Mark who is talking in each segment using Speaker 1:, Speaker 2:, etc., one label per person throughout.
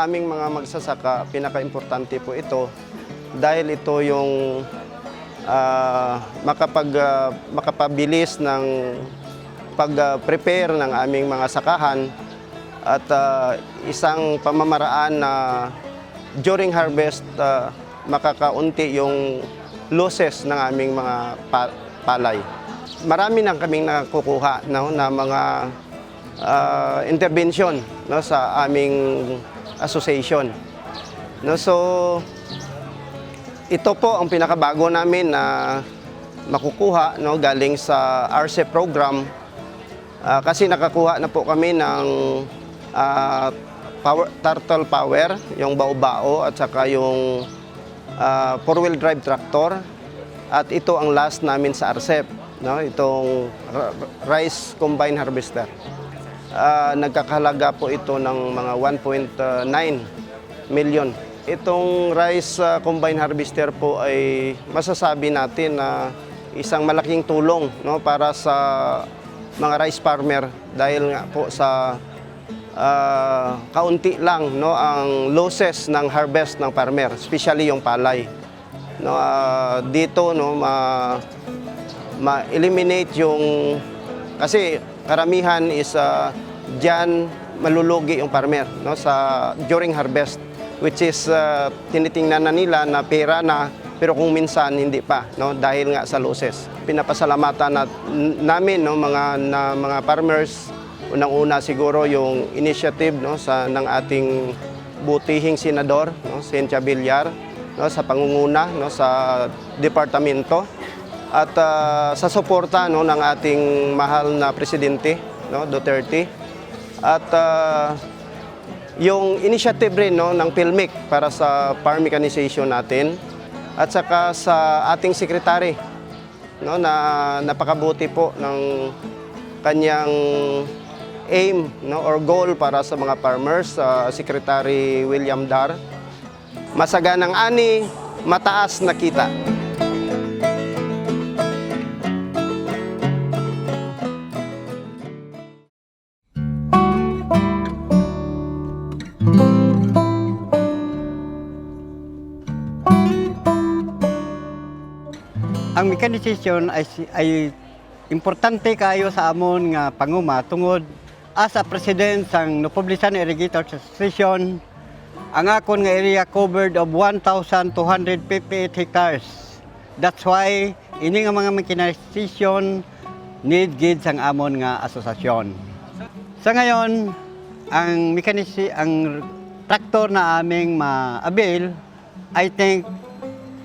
Speaker 1: sa aming mga magsasaka, pinaka-importante po ito dahil ito yung makapabilis ng pag-prepare ng aming mga sakahan at isang pamamaraan na during harvest makakaunti yung losses ng aming mga palay. Marami na kaming nakukuha na mga intervention sa aming association. So, ito po ang pinakabago namin na makukuha galing sa RCEP program kasi nakakuha na po kami ng turtle power, yung bao-bao at saka yung four-wheel drive tractor at ito ang last namin sa RCEP, itong rice combine harvester. Nagkakahalaga po ito ng mga 1.9 million. Itong rice combine harvester po ay masasabi natin na isang malaking tulong para sa mga rice farmer dahil nga po sa kaunti lang ang losses ng harvest ng farmer, especially yung palay. Dito ma-eliminate yung kasi karamihan is diyan malulugi yung farmer during harvest, which is tinitingnan na nila na pera na pero kung minsan hindi pa dahil nga sa losses. Pinapasalamatan namin mga farmers, unang-una siguro yung initiative ng ating butihing senador, Cynthia Villar, sa pangunguna sa departamento at sa suporta ng ating mahal na presidente, Duterte, at yung initiative rin ng PhilMic para sa farm mechanization natin at saka sa ating secretary na napakabuti po ng kanyang aim or goal para sa mga farmers, Secretary William Dar. Masaganang ani, mataas na kita.
Speaker 2: Ang mechanization ay importante kayo sa amon nga panguma tungod as a president sang Napublisan Irrigators Association, ang akon nga area covered of 1,258 hectares. That's why ini nga mga mechanization need gid sang amon nga asosasyon. Sa ngayon, ang traktor na aming ma-avail, I think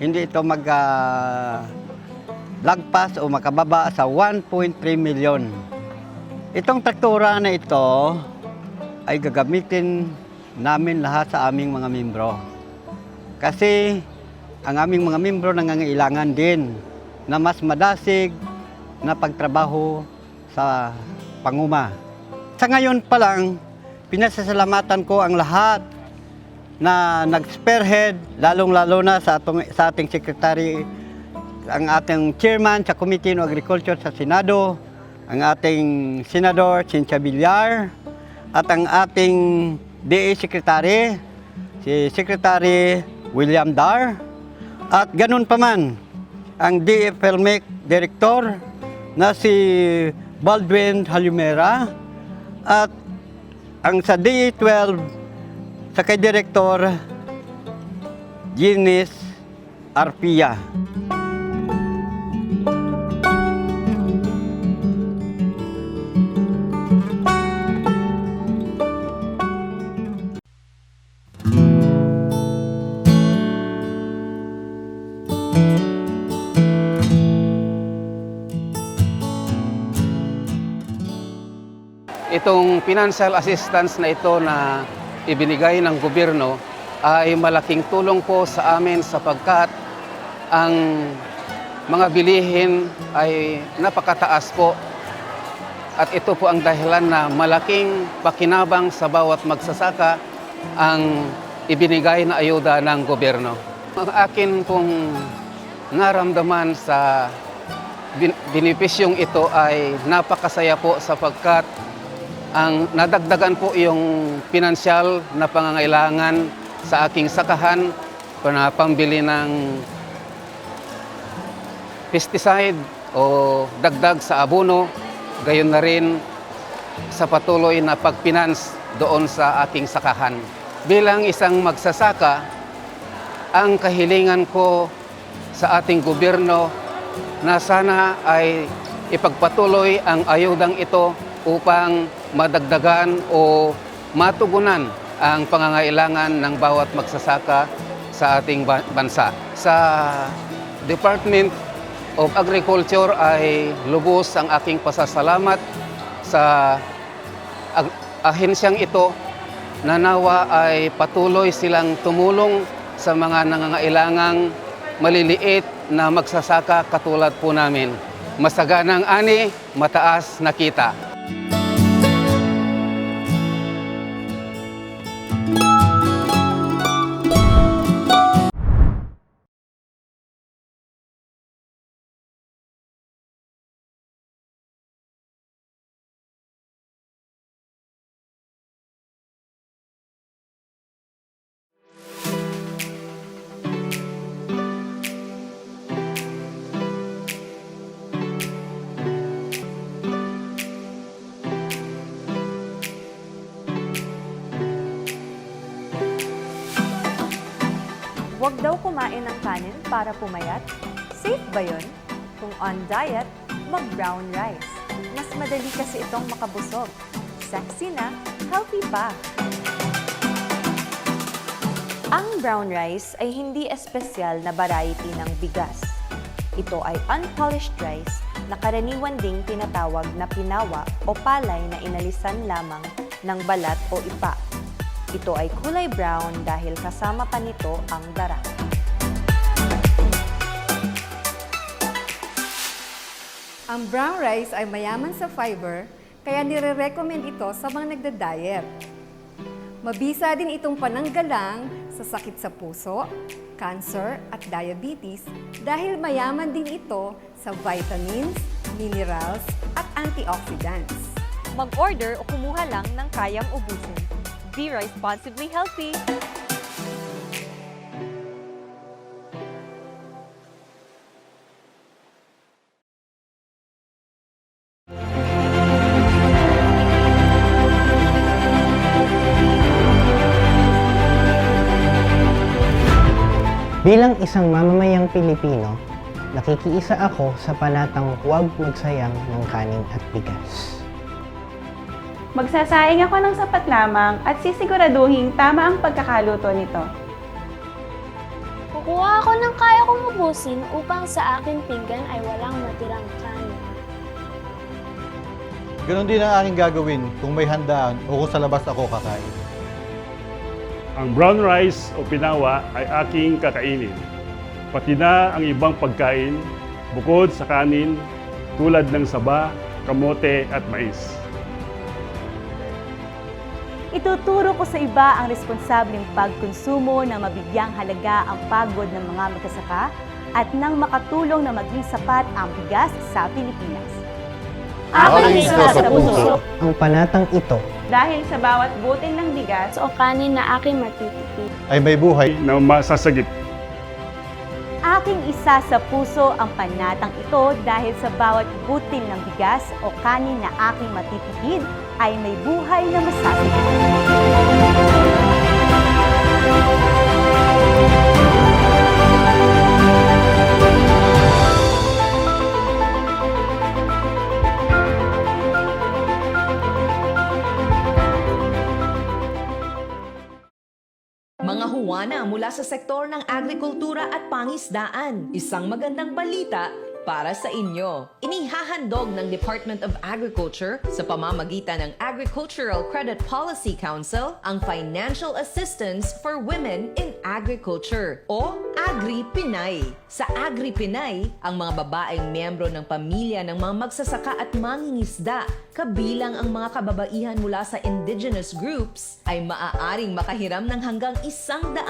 Speaker 2: hindi ito lagpas o makababa sa 1.3 million. Itong traktura na ito ay gagamitin namin lahat sa aming mga membro. Kasi ang aming mga membro nangangailangan din na mas madasig na pagtrabaho sa panguma. Sa ngayon pa lang, pinasasalamatan ko ang lahat na nag-spearhead, lalong-lalo na sa ating secretary, ang ating chairman sa Committee on Agriculture sa Senado, ang ating senador Cynthia Villar, at ang ating DA Secretary, si Secretary William Dar, at ganun pa man ang DA PhilMic Director na si Baldwin Halumera, at ang sa DA 12 sa kay Director Ginis Arpia.
Speaker 3: Itong financial assistance na ito na ibinigay ng gobyerno ay malaking tulong po sa amin sapagkat ang mga bilihin ay napakataas po. At ito po ang dahilan na malaking pakinabang sa bawat magsasaka ang ibinigay na ayuda ng gobyerno. Ang akin pong naramdaman sa benepisyong ito ay napakasaya po sapagkat ang nadagdagan po yung pinansyal na pangangailangan sa aking sakahan na pambili ng pesticide o dagdag sa abono, gayon na rin sa patuloy na pagpinans doon sa aking sakahan. Bilang isang magsasaka, ang kahilingan ko sa ating gobyerno na sana ay ipagpatuloy ang ayudang ito upang madagdagan o matugunan ang pangangailangan ng bawat magsasaka sa ating bansa. Sa Department of Agriculture ay lubos ang aking pasasalamat sa ahensyang ito na nawa ay patuloy silang tumulong sa mga nangangailangang maliliit na magsasaka katulad po namin. Masaganang ani, mataas na kita.
Speaker 4: Huwag daw kumain ng kanin para pumayat? Safe ba yun? Kung on diet, mag-brown rice. Mas madali kasi itong makabusog. Sexy na, healthy pa. Ang brown rice ay hindi espesyal na variety ng bigas. Ito ay unpolished rice na karaniwan ding tinatawag na pinawa o palay na inalisan lamang ng balat o ipa. Ito ay kulay brown dahil kasama pa nito ang dara.
Speaker 5: Ang brown rice ay mayaman sa fiber, kaya nire-recommend ito sa mga nagda-diet. Mabisa din itong pananggalang sa sakit sa puso, cancer at diabetes dahil mayaman din ito sa vitamins, minerals at antioxidants.
Speaker 4: Mag-order o kumuha lang ng kayang ubusin. Be responsibly healthy!
Speaker 6: Bilang isang mamamayang Pilipino, nakikiisa ako sa panatang huwag magsayang ng kanin at bigas.
Speaker 7: Magsasaing ako ng sapat lamang at sisiguraduhin tama ang pagkakaluto nito.
Speaker 8: Kukuha ako ng kaya kong ubusin upang sa aking pinggan ay walang matirang kanin.
Speaker 9: Ganon din ang aking gagawin kung may handaan o kung sa labas ako kakain.
Speaker 10: Ang brown rice o pinawa ay aking kakainin. Pati na ang ibang pagkain bukod sa kanin tulad ng saba, kamote at mais.
Speaker 11: Ituturo ko sa iba ang responsableng pagkonsumo na mabigyang halaga ang pagod ng mga magsasaka at nang makatulong na maging sapat ang bigas sa Pilipinas.
Speaker 8: Aking isa sa puso.
Speaker 6: Ang panatang ito
Speaker 7: Dahil sa bawat butil ng bigas
Speaker 8: O kanin na aking matitipid.
Speaker 9: Ay may buhay
Speaker 10: Na masasagip.
Speaker 11: Aking isa sa puso ang panatang ito dahil sa bawat butil ng bigas o kanin na aking matitipid ay may buhay na masasagip.
Speaker 12: Mga huwana mula sa sektor ng agrikultura at pangisdaan, isang magandang balita para sa inyo. Inihahandog ng Department of Agriculture sa pamamagitan ng Agricultural Credit Policy Council ang Financial Assistance for Women in Agriculture o Agri-Pinay. Sa Agri-Pinay, ang mga babaeng miyembro ng pamilya ng mga magsasaka at mangingisda, kabilang ang mga kababaihan mula sa indigenous groups, ay maaaring makahiram ng hanggang 100,000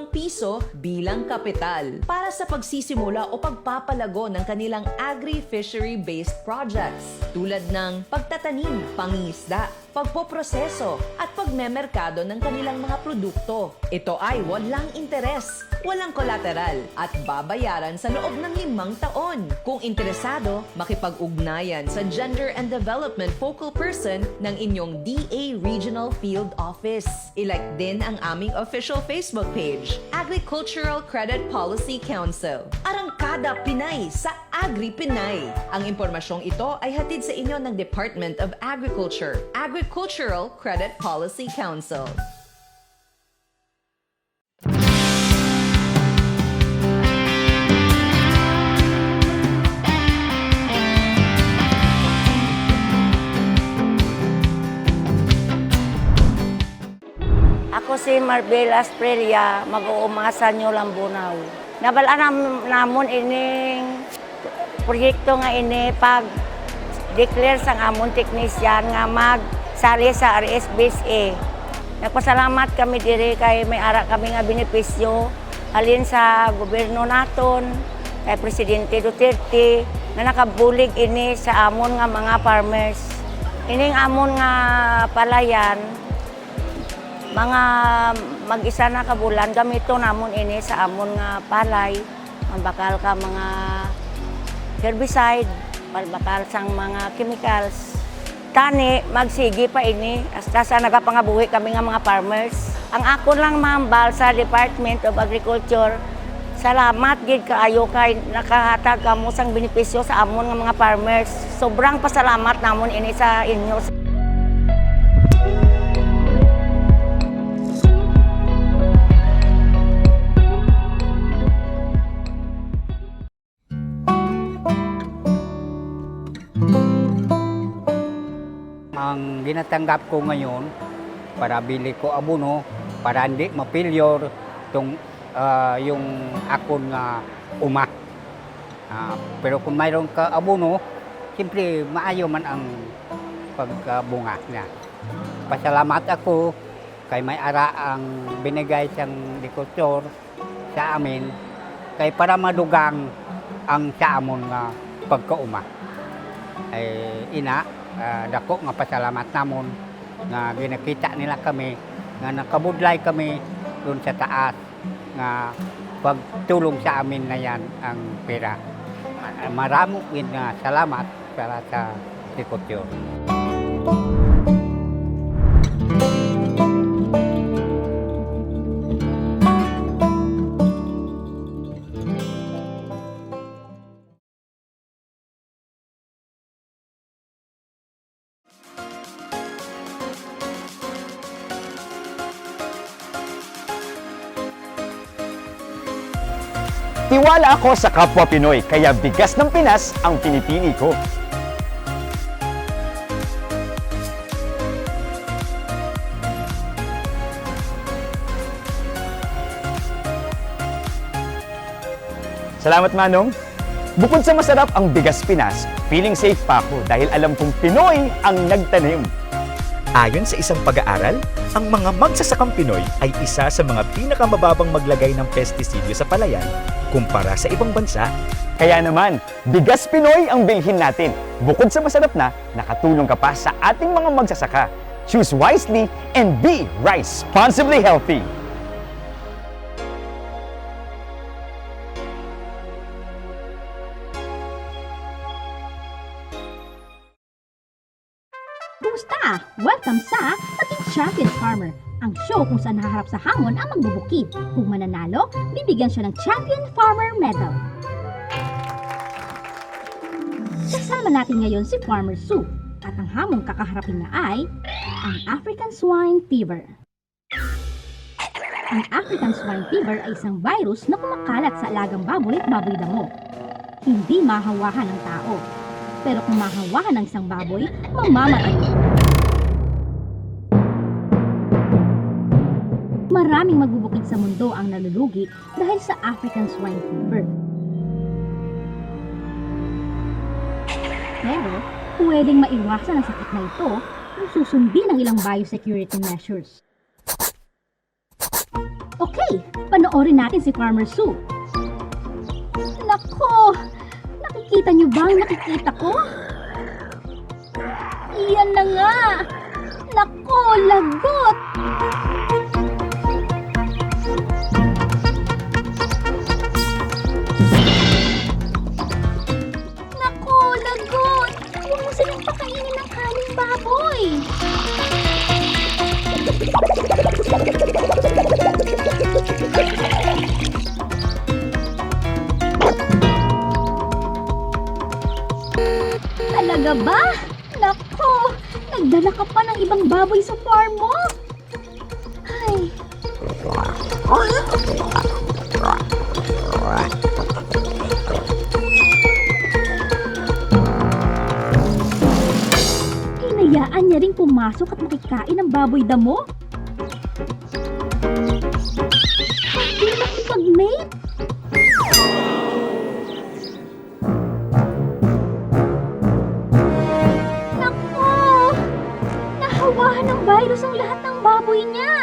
Speaker 12: piso bilang kapital para sa pagsisimula o pagpapalago ng kanilang agri-fishery-based projects tulad ng pagtatanim, pangingisda, pagpoproseso at pagmemerkado ng kanilang mga produkto. Ito ay walang interes, walang kolateral at babayaran sa loob ng 5 taon. Kung interesado, makipag-ugnayan sa Gender and Development Focal Person ng inyong DA Regional Field Office. I-like din ang aming official Facebook page, Agricultural Credit Policy Council. Arangkada Pinay sa Agri Pinay. Ang impormasyong ito ay hatid sa inyo ng Department of Agriculture, Agricultural Credit Policy Council.
Speaker 13: Ako si Marbel Asprelia, mag-uumasa nyo Lambunaw. Nabalaan namon ining proyekto nga ini pag-declare sang amon teknisyan nga magsali sa RSBSA. Nagpasalamat kami diri kay may ara kami nga benepisyo halin sa gobyerno naton, kay Presidente Duterte na nakabulig ini sa amon nga mga farmers. Ining amon nga palayan, mga mag-isa na kabulan, gamito namon ini sa amon nga palay, bakal ka mga herbicide, bakal sang mga chemicals. Tani, magsigi pa ini, hasta sa nagapangabuhi kami nga mga farmers. Ang ako lang mambal sa Department of Agriculture, salamat gid kaayo kay nakahatag kamo sang benepisyo sa amon nga mga farmers. Sobrang pasalamat namon ini sa inyo.
Speaker 2: Ang ginatanggap ko ngayon para bili ko abono para hindi mapilyor yung akon nga uma. Pero kung mayroon ka abono, siyempre maayo man ang pagbunga niya. Pasalamat ako kay may ara ang binigay siyang agriculture sa amin kay para madugang ang sa amon nga pagkauma. Dako nga pasalamat namon nga ginakita nila kami nga nakabudlay kami doon sa taas nga pagtulong sa amin na yan ang pera. Maraming nga salamat para sa agriculture.
Speaker 14: Tiwala ako sa kapwa Pinoy, kaya bigas ng Pinas ang pinipili ko. Salamat, Manong. Bukod sa masarap ang bigas Pinas, feeling safe pa ako dahil alam kong Pinoy ang nagtanim.
Speaker 15: Ayon sa isang pag-aaral, ang mga magsasakang Pinoy ay isa sa mga pinakamababang maglagay ng pestisidyo sa palayan kumpara sa ibang bansa.
Speaker 14: Kaya naman, bigas Pinoy ang bilhin natin. Bukod sa masarap na, nakatulong ka pa sa ating mga magsasaka. Choose wisely and be responsibly healthy.
Speaker 16: Kumusta? Welcome sa Maging Champion Farmer, ang show kung saan haharap sa hamon ang magbubukid. Kung mananalo, bibigyan siya ng Champion Farmer Medal. Kasama natin ngayon si Farmer Sue, at ang hamong kakaharapin niya ay ang African Swine Fever. Ang African Swine Fever ay isang virus na kumakalat sa alagang baboy at baboy damo. Hindi mahawahan ng tao. Pero kung mahawahan ng isang baboy, mamamatay ito. Maraming magbubukid sa mundo ang nalulugi dahil sa African Swine Fever. Pero, pwedeng maiwasan ang sakit na ito kung susundin ang ilang biosecurity measures. Okay, panoorin natin si Farmer Sue. Nako! Nakikita niyo ba ang nakikita ko? Iyan na nga! Nako, lagot! Nako, lagot! Huwag mo silang pakainin ng kaning baboy! Talaga ba? Nako! Nagdala ka pa ng ibang baboy sa farm mo? Ay! Hinayaan niya ring pumasok at makikain ng baboy damo? Hindi makipag-mate? Nahawahan ng virus ang lahat ng baboy niya.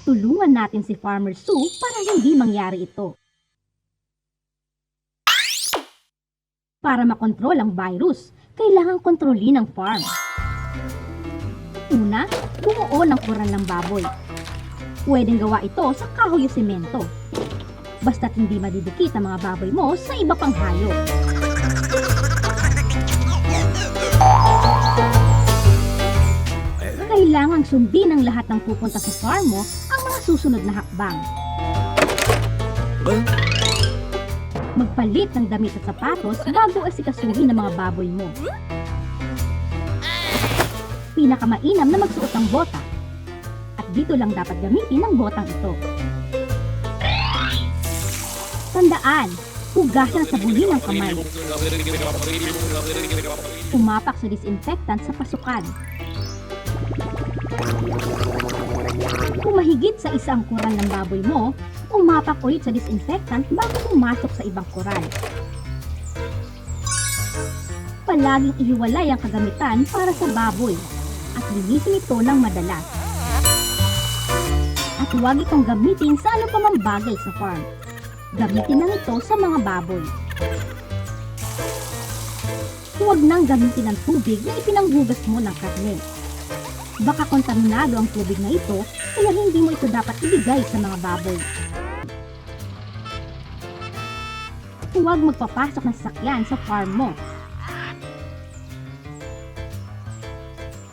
Speaker 16: Tulungan natin si Farmer Sue para hindi mangyari ito. Para makontrol ang virus, kailangan kontrolin ang farm. Una, bumuo ng koral ng baboy. Pwedeng gawa ito sa kahoy o semento. Basta't hindi madidikit ang mga baboy mo sa iba pang hayop. Kailangang sundin ng lahat ng pupunta sa farm mo ang mga susunod na hakbang. Magpalit ng damit at sapatos bago asikasuhin ng mga baboy mo. Pinakamainam na magsuot ng bota. At dito lang dapat gamitin ang botang ito. Tandaan, hugasan at sabunin ang kamay. Umapak sa disinfectant sa pasukan. Kung mahigit sa isang koral ng baboy mo, umapak ulit sa disinfectant bago pumasok sa ibang koral. Palaging ihiwalay ang kagamitan para sa baboy at linisin ito ng madalas. At huwag itong gamitin sa ano pa mang bagay sa farm. Gamitin lang ito sa mga baboy. Huwag nang gamitin ang tubig na ipinanghugas mo ng karne. Baka kontaminado ang tubig na ito, kaya hindi mo ito dapat ibigay sa mga baboy. Huwag magpapasok ng sasakyan sa farm mo.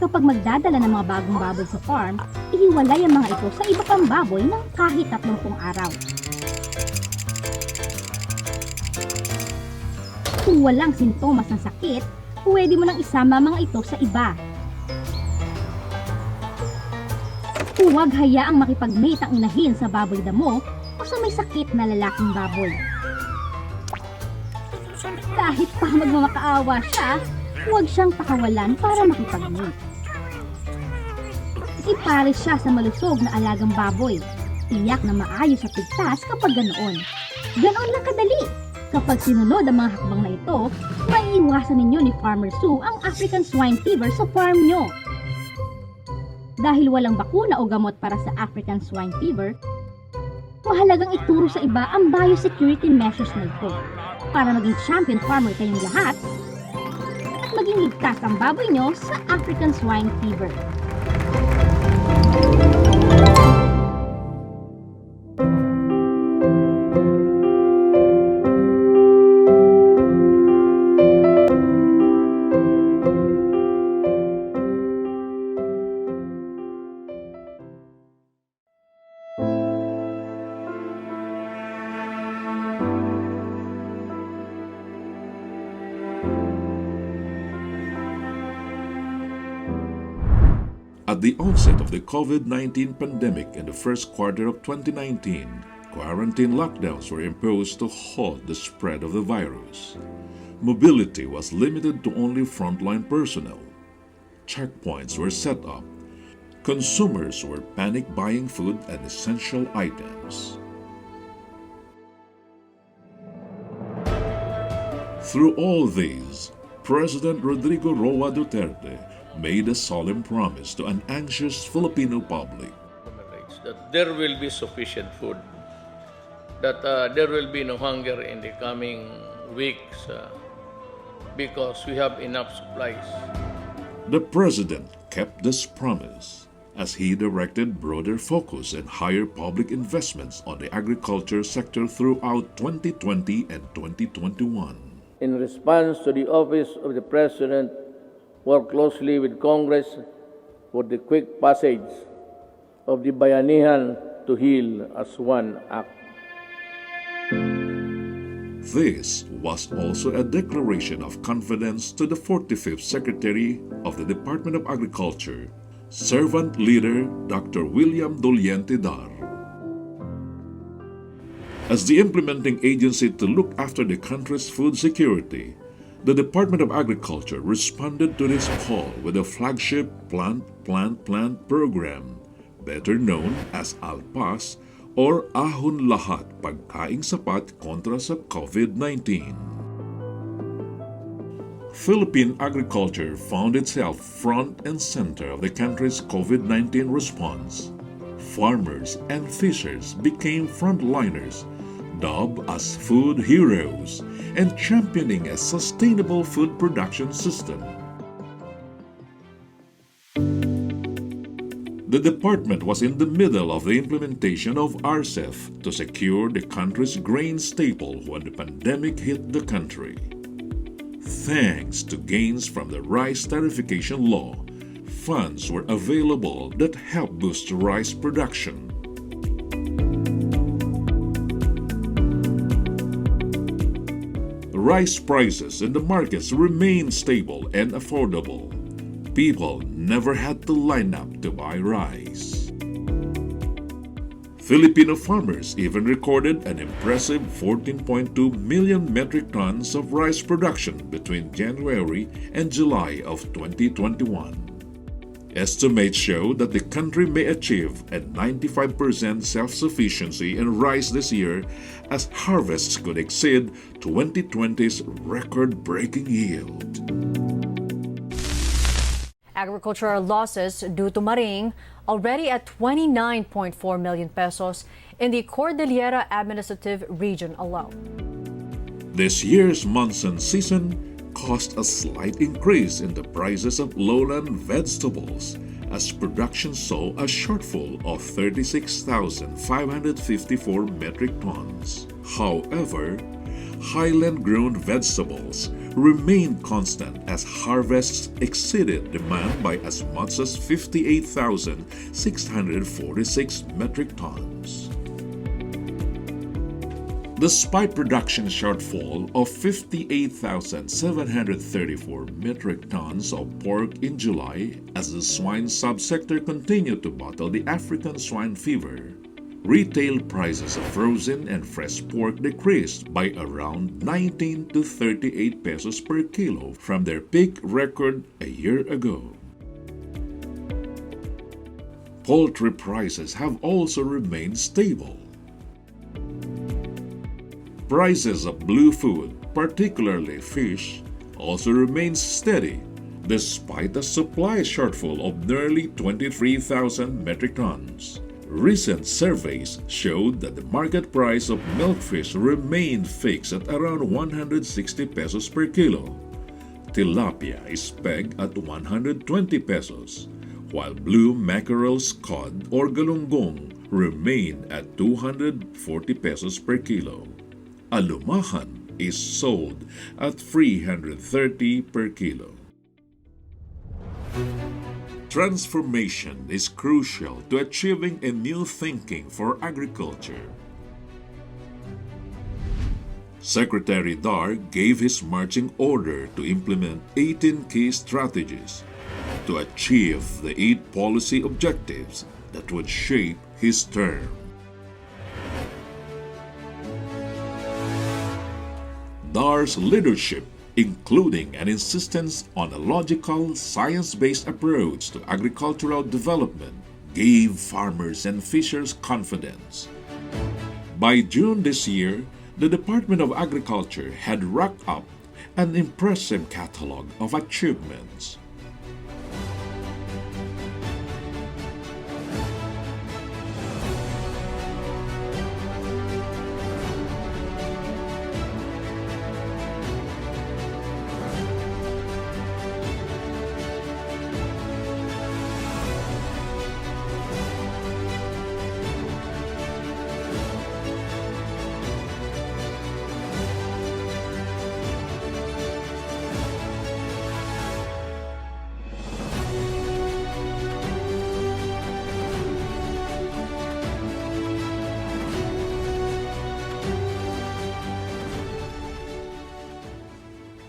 Speaker 16: Kapag magdadala ng mga bagong baboy sa farm, ihiwalay ang mga ito sa iba pang baboy ng kahit 30 araw. Kung walang sintomas ng sakit, pwede mo nang isama mga ito sa iba. Huwag hayaang makipag-mate ang inahin sa baboy damo o sa may sakit na lalaking baboy. Kahit pa magmamakaawa siya, huwag siyang pakawalan para makipag-mate. Ipares siya sa malusog na alagang baboy. Tiyak na maayos at ligtas kapag ganoon. Ganoon lang kadali. Kapag sinunod ang mga hakbang na ito, maiiwasan ninyo ni Farmer Sue ang African Swine Fever sa farm nyo. Dahil walang bakuna o gamot para sa African Swine Fever, mahalagang ituro sa iba ang biosecurity measures na ito para maging champion farmer kayong lahat at maging ligtas ang baboy nyo sa African Swine Fever.
Speaker 17: At the onset of the COVID-19 pandemic in the first quarter of 2019, quarantine lockdowns were imposed to halt the spread of the virus. Mobility was limited to only frontline personnel. Checkpoints were set up. Consumers were panic buying food and essential items. Through all these, President Rodrigo Roa Duterte made a solemn promise to an anxious Filipino public.
Speaker 18: That there will be sufficient food, that there will be no hunger in the coming weeks because we have enough supplies.
Speaker 17: The President kept this promise as he directed broader focus and higher public investments on the agriculture sector throughout 2020 and 2021.
Speaker 18: In response to the Office of the President, work closely with Congress for the quick passage of the Bayanihan to Heal as One Act.
Speaker 17: This was also a declaration of confidence to the 45th Secretary of the Department of Agriculture, Servant Leader Dr. William Doliente Dar. As the implementing agency to look after the country's food security, the Department of Agriculture responded to this call with a flagship Plant program, better known as ALPAS, or Ahon Lahat Pagkaing Sapat kontra sa COVID-19. Philippine agriculture found itself front and center of the country's COVID-19 response. Farmers and fishers became frontliners, dubbed as food heroes, and championing a sustainable food production system. The department was in the middle of the implementation of RCEP to secure the country's grain staple when the pandemic hit the country. Thanks to gains from the rice tariffication law, funds were available that helped boost rice production. Rice prices in the markets remained stable and affordable. People never had to line up to buy rice. Filipino farmers even recorded an impressive 14.2 million metric tons of rice production between January and July of 2021. Estimates show that the country may achieve a 95% self-sufficiency in rice this year as harvests could exceed 2020's record-breaking yield.
Speaker 19: Agricultural losses due to maring already at 29.4 million pesos in the Cordillera Administrative Region alone.
Speaker 17: This year's monsoon season caused a slight increase in the prices of lowland vegetables as production saw a shortfall of 36,554 metric tons. However, highland-grown vegetables remained constant as harvests exceeded demand by as much as 58,646 metric tons. Despite production shortfall of 58,734 metric tons of pork in July as the swine subsector continued to battle the African swine fever, retail prices of frozen and fresh pork decreased by around 19 to 38 pesos per kilo from their peak record a year ago. Poultry prices have also remained stable. Prices of blue food, particularly fish, also remain steady despite a supply shortfall of nearly 23,000 metric tons. Recent surveys showed that the market price of milkfish remained fixed at around 160 pesos per kilo. Tilapia is pegged at 120 pesos, while blue mackerel cod or galunggong remain at 240 pesos per kilo. Alumahan is sold at 330 per kilo. Transformation is crucial to achieving a new thinking for agriculture. Secretary Dar gave his marching order to implement 18 key strategies to achieve the 8 policy objectives that would shape his term. Dar's leadership, including an insistence on a logical, science-based approach to agricultural development, gave farmers and fishers confidence. By June this year, the Department of Agriculture had racked up an impressive catalog of achievements.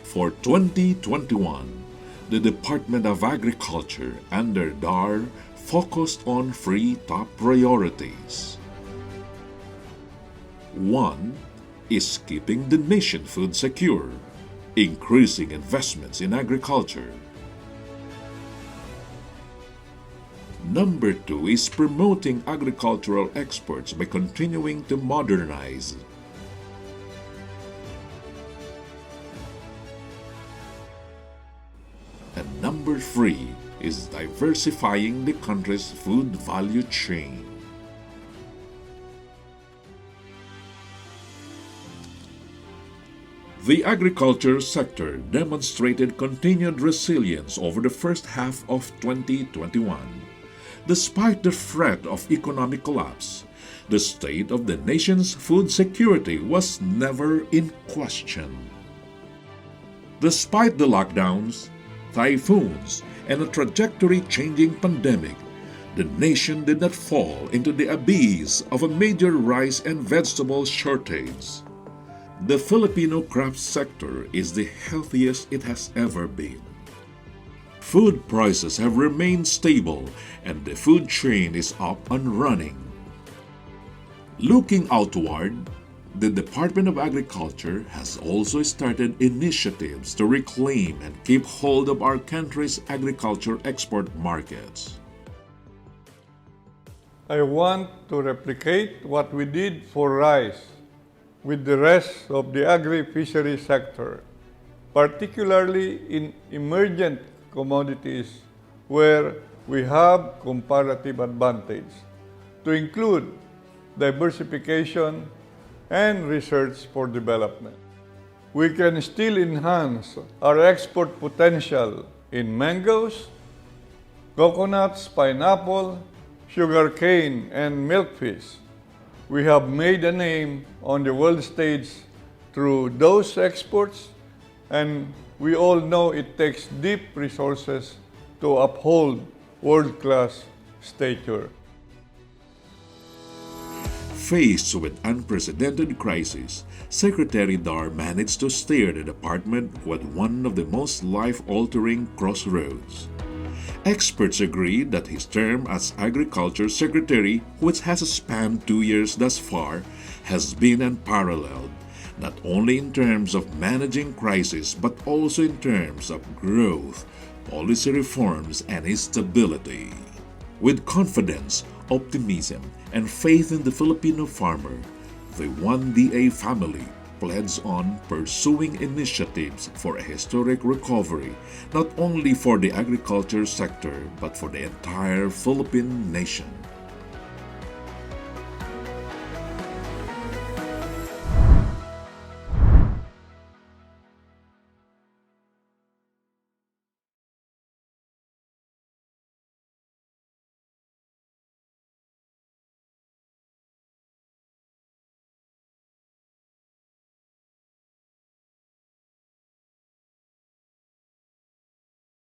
Speaker 17: For 2021, the Department of Agriculture under DAR focused on three top priorities. One is keeping the nation food secure, increasing investments in agriculture. Number two is promoting agricultural exports by continuing to modernize. And number three is diversifying the country's food value chain. The agriculture sector demonstrated continued resilience over the first half of 2021. Despite the threat of economic collapse, the state of the nation's food security was never in question. Despite the lockdowns, typhoons, and a trajectory-changing pandemic, the nation did not fall into the abyss of a major rice and vegetable shortage. The Filipino crop sector is the healthiest it has ever been. Food prices have remained stable and the food chain is up and running. Looking outward, the Department of Agriculture has also started initiatives to reclaim and keep hold of our country's agriculture export markets.
Speaker 9: I want to replicate what we did for rice with the rest of the agri-fishery sector, particularly in emergent commodities where we have comparative advantage, to include diversification and research for development. We can still enhance our export potential in mangoes, coconuts, pineapple, sugarcane, and milkfish. We have made a name on the world stage through those exports, and we all know it takes deep resources to uphold world-class stature.
Speaker 17: Faced with unprecedented crisis, Secretary Dar managed to steer the department with one of the most life-altering crossroads. Experts agree that his term as Agriculture Secretary, which has spanned 2 years thus far, has been unparalleled, not only in terms of managing crisis but also in terms of growth, policy reforms, and stability. With confidence, optimism, and faith in the Filipino farmer, the 1DA family pledges on pursuing initiatives for a historic recovery, not only for the agriculture sector but for the entire Philippine nation.